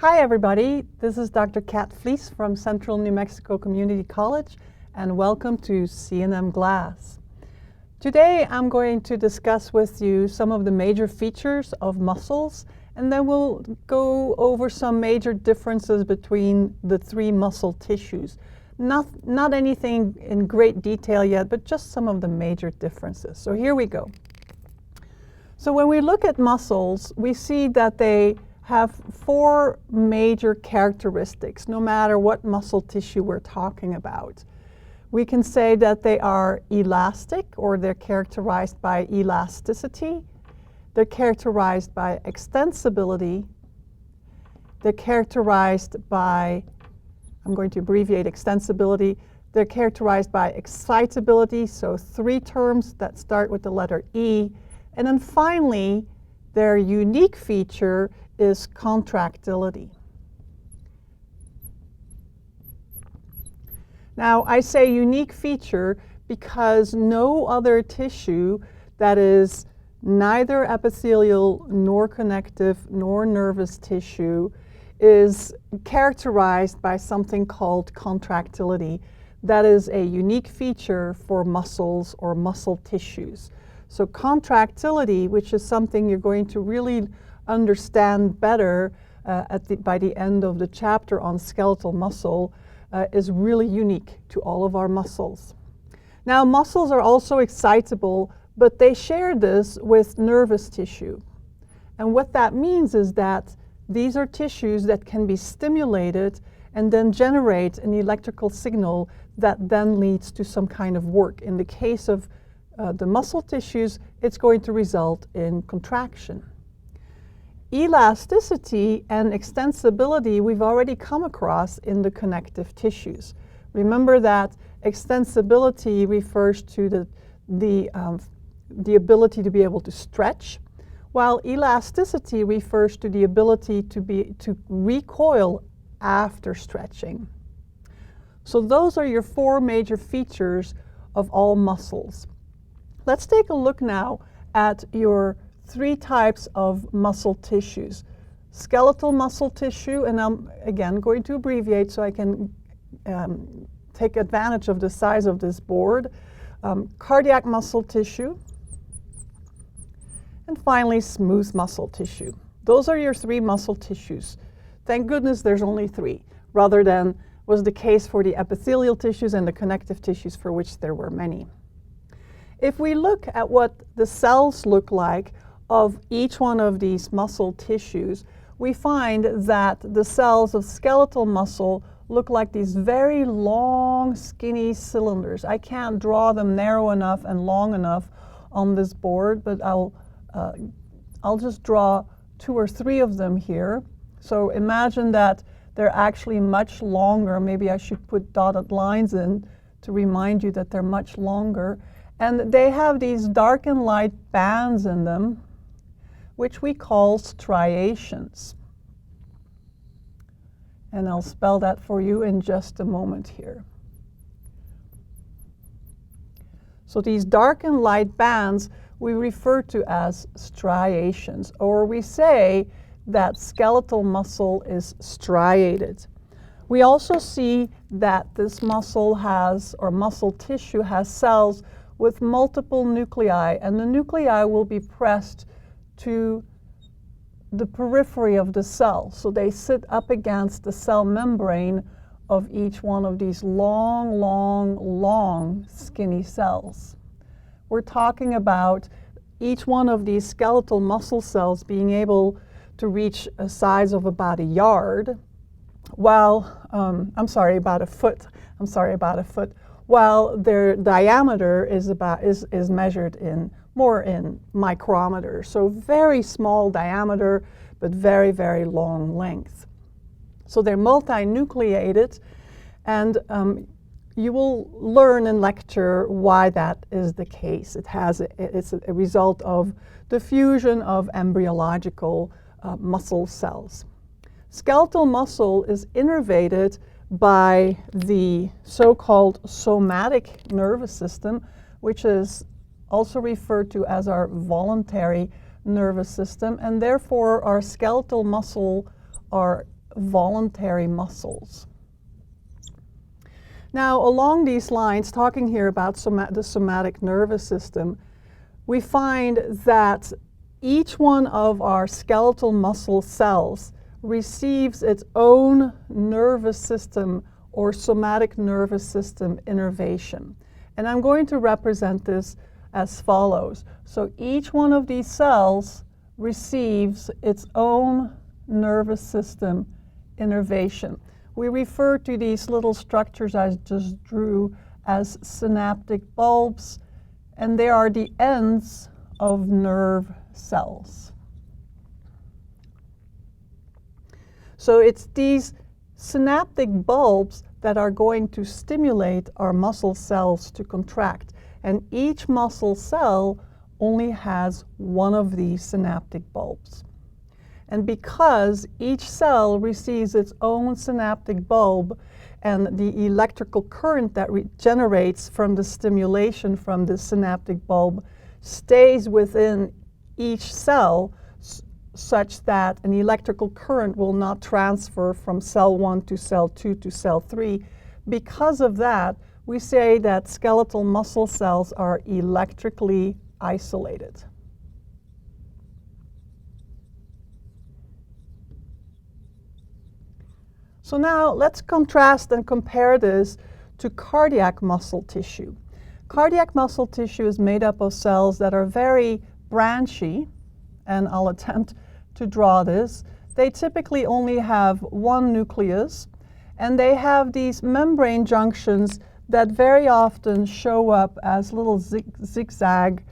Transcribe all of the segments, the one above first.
Hi everybody, this is Dr. Kat Fleece from Central New Mexico Community College and welcome to CNMGlass. Today I'm going to discuss with you some of the major features of muscles, and then we'll go over some major differences between the three muscle tissues. Not anything in great detail yet, but just some of the major differences. So here we go. So when we look at muscles, we see that they have four major characteristics, no matter what muscle tissue we're talking about. We can say that they are elastic, or they're characterized by elasticity. They're characterized by extensibility. They're characterized by, I'm going to abbreviate extensibility. They're characterized by excitability, so three terms that start with the letter E. And then finally, their unique feature is contractility. Now, I say unique feature because no other tissue that is neither epithelial nor connective nor nervous tissue is characterized by something called contractility. That is a unique feature for muscles or muscle tissues. So contractility, which is something you're going to really understand better by the end of the chapter on skeletal muscle, is really unique to all of our muscles. Now, muscles are also excitable, but they share this with nervous tissue. And what that means is that these are tissues that can be stimulated and then generate an electrical signal that then leads to some kind of work. In the case of the muscle tissues, it's going to result in contraction. Elasticity and extensibility we've already come across in the connective tissues. Remember that extensibility refers to the ability to be able to stretch, while elasticity refers to the ability to recoil after stretching. So those are your four major features of all muscles. Let's take a look now at your three types of muscle tissues. Skeletal muscle tissue, and I'm again going to abbreviate so I can take advantage of the size of this board. Cardiac muscle tissue, and finally smooth muscle tissue. Those are your three muscle tissues. Thank goodness there's only three, rather than was the case for the epithelial tissues and the connective tissues, for which there were many. If we look at what the cells look like of each one of these muscle tissues, we find that the cells of skeletal muscle look like these very long, skinny cylinders. I can't draw them narrow enough and long enough on this board, but I'll just draw two or three of them here. So imagine that they're actually much longer. Maybe I should put dotted lines in to remind you that they're much longer. And they have these dark and light bands in them, which we call striations. And I'll spell that for you in just a moment here. So these dark and light bands we refer to as striations, or we say that skeletal muscle is striated. We also see that this muscle has, or muscle tissue has, cells with multiple nuclei, and the nuclei will be pressed to the periphery of the cell. So they sit up against the cell membrane of each one of these long, long, long, skinny cells. We're talking about each one of these skeletal muscle cells being able to reach a size of about a yard, while, about a foot. While their diameter is measured more in micrometers. So very small diameter, but very, very long length. So they're multinucleated, and you will learn in lecture why that is the case. It's a result of the fusion of embryological muscle cells. Skeletal muscle is innervated by the so-called somatic nervous system, which is also referred to as our voluntary nervous system, and therefore our skeletal muscle are voluntary muscles. Now, along these lines, talking here about the somatic nervous system, we find that each one of our skeletal muscle cells receives its own nervous system or somatic nervous system innervation. And I'm going to represent this as follows. So each one of these cells receives its own nervous system innervation. We refer to these little structures I just drew as synaptic bulbs, and they are the ends of nerve cells. So it's these synaptic bulbs that are going to stimulate our muscle cells to contract. And each muscle cell only has one of these synaptic bulbs. And because each cell receives its own synaptic bulb and the electrical current that generates from the stimulation from the synaptic bulb stays within each cell such that an electrical current will not transfer from cell 1 to cell 2 to cell 3. Because of that, we say that skeletal muscle cells are electrically isolated. So now let's contrast and compare this to cardiac muscle tissue. Cardiac muscle tissue is made up of cells that are very branchy, and I'll attempt to draw this. They typically only have one nucleus, and they have these membrane junctions that very often show up as little zigzag.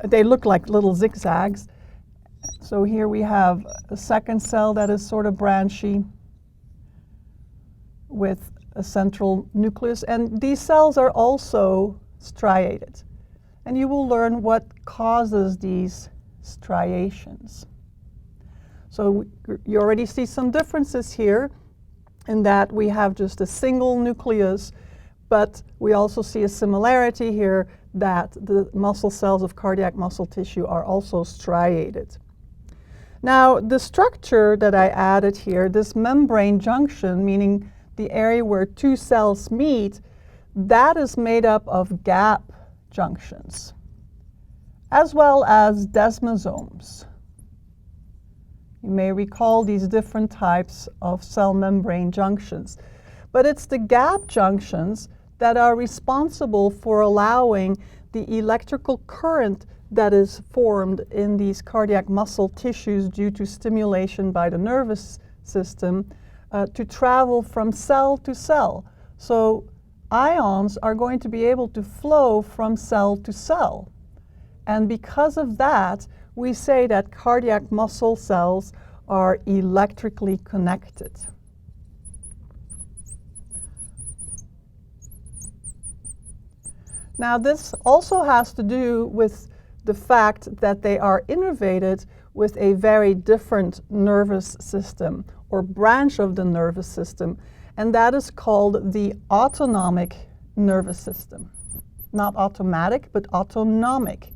They look like little zigzags. So here we have a second cell that is sort of branchy with a central nucleus, and these cells are also striated. And you will learn what causes these striations. So you already see some differences here in that we have just a single nucleus, but we also see a similarity here that the muscle cells of cardiac muscle tissue are also striated. Now, the structure that I added here, this membrane junction, meaning the area where two cells meet, that is made up of gap junctions, as well as desmosomes. You may recall these different types of cell membrane junctions. But it's the gap junctions that are responsible for allowing the electrical current that is formed in these cardiac muscle tissues due to stimulation by the nervous system to travel from cell to cell. So ions are going to be able to flow from cell to cell. And because of that, we say that cardiac muscle cells are electrically connected. Now, this also has to do with the fact that they are innervated with a very different nervous system or branch of the nervous system, and that is called the autonomic nervous system. Not automatic, but autonomic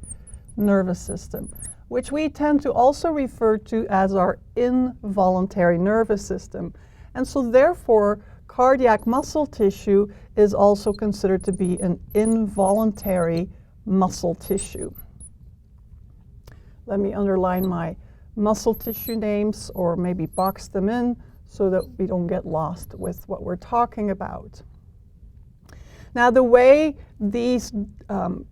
nervous system, which we tend to also refer to as our involuntary nervous system. And so therefore, cardiac muscle tissue is also considered to be an involuntary muscle tissue. Let me underline my muscle tissue names, or maybe box them in so that we don't get lost with what we're talking about. Now, the way these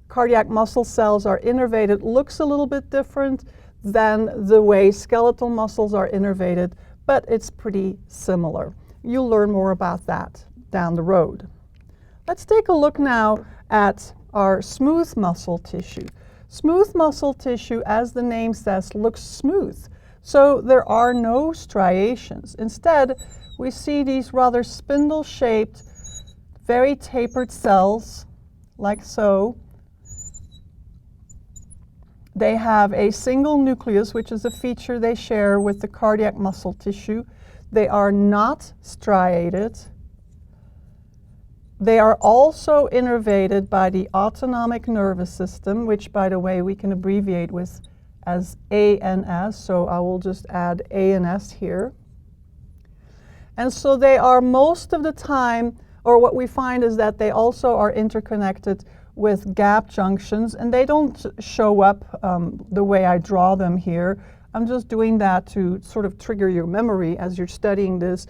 cardiac muscle cells are innervated looks a little bit different than the way skeletal muscles are innervated, but it's pretty similar. You'll learn more about that down the road. Let's take a look now at our smooth muscle tissue. Smooth muscle tissue, as the name says, looks smooth. So there are no striations. Instead, we see these rather spindle-shaped, very tapered cells, like so. They have a single nucleus, which is a feature they share with the cardiac muscle tissue. They are not striated. They are also innervated by the autonomic nervous system, which, by the way, we can abbreviate with as A and S, so I will just add A and S here. And so they are most of the time, or what we find is that they also are interconnected with gap junctions, and they don't show up the way I draw them here. I'm just doing that to sort of trigger your memory as you're studying this.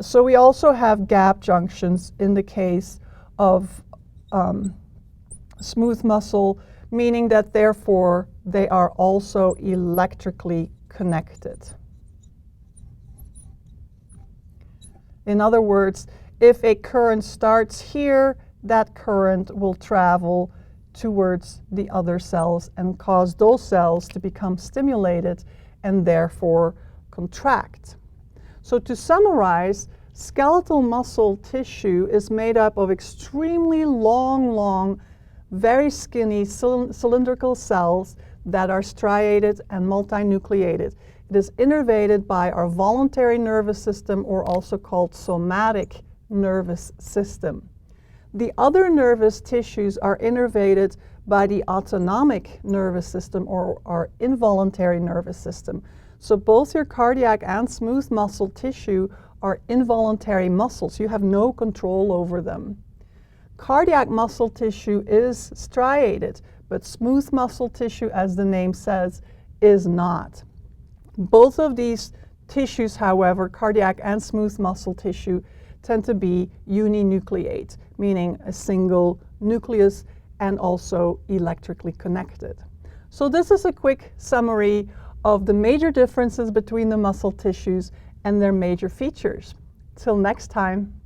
So we also have gap junctions in the case of smooth muscle, meaning that therefore they are also electrically connected. In other words, if a current starts here, that current will travel towards the other cells and cause those cells to become stimulated and therefore contract. So to summarize, skeletal muscle tissue is made up of extremely long, very skinny cylindrical cells that are striated and multinucleated. It is innervated by our voluntary nervous system, or also called somatic nervous system. The other nervous tissues are innervated by the autonomic nervous system, or our involuntary nervous system. So both your cardiac and smooth muscle tissue are involuntary muscles. You have no control over them. Cardiac muscle tissue is striated, but smooth muscle tissue, as the name says, is not. Both of these tissues, however, cardiac and smooth muscle tissue, tend to be uninucleate, meaning a single nucleus and also electrically connected. So this is a quick summary of the major differences between the muscle tissues and their major features. Till next time.